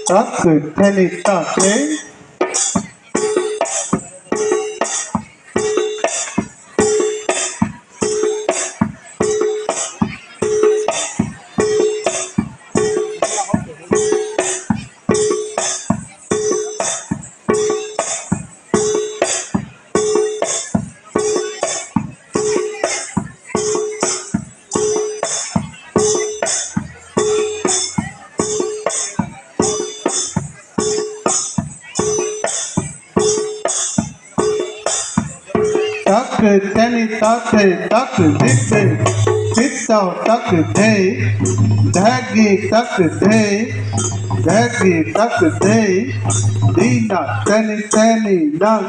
Tak teni take. Tak teni take, tak dite, titau tak day, dagi tak day, dagi tak day, dina teni teni nang.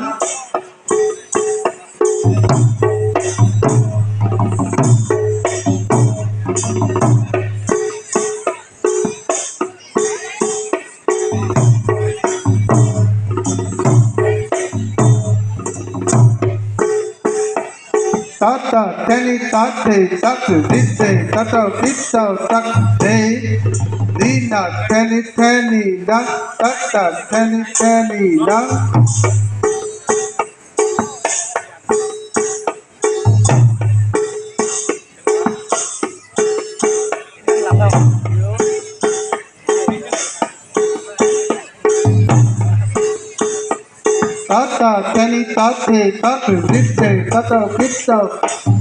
Tata teni tate tak dite, tata titau tak day, dina teni teni nang, tata teni teni nang. Tata teni tate tak dite, tata titau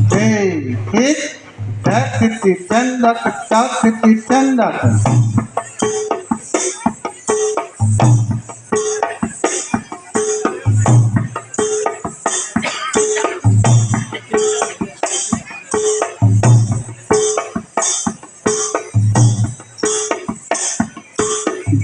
day, hit, tak kiti tendak, tak kiti tendak.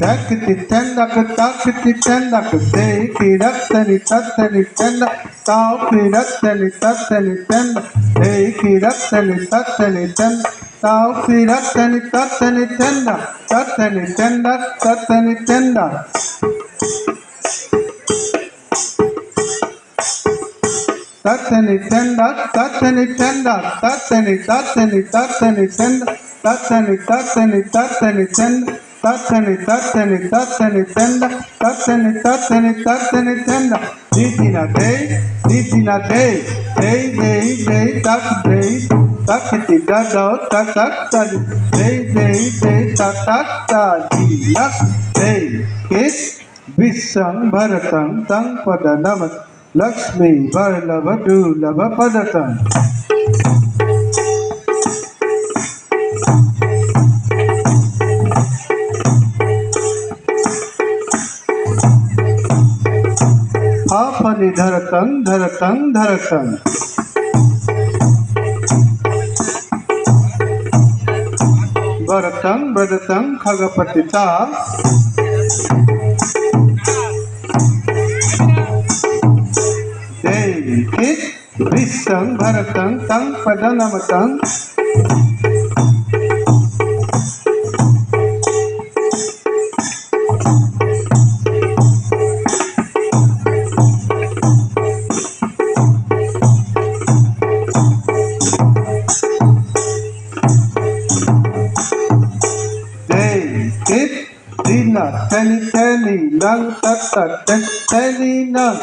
Takiti tendak, takiti tendak, day kiratani tatani tendak, tau kiratani tatani tendak, day kiratani tatani tendak, tau kiratani tatani tendak, tatani tendak, tatani tendak. Tatani tendak, tatani tendak, tatani tatani tatani tendak, tatani tatani tatani tendak. Tatani tatani tatani tenda, tatani tatani tatani tenda. Didina day, day, tak day, takiti dadao, tak tadi, day, tak diak, day, kit, bisang baratang tang pada namat, Lakshmi varlavadu lava padatang. Apani dharatang, dharatang, dharatang. Bharatang, bharatang, khagapatita. Day, hit, visang, bharatang, tang, padanamatang. Dina, teni, nang, tata, teni, nang.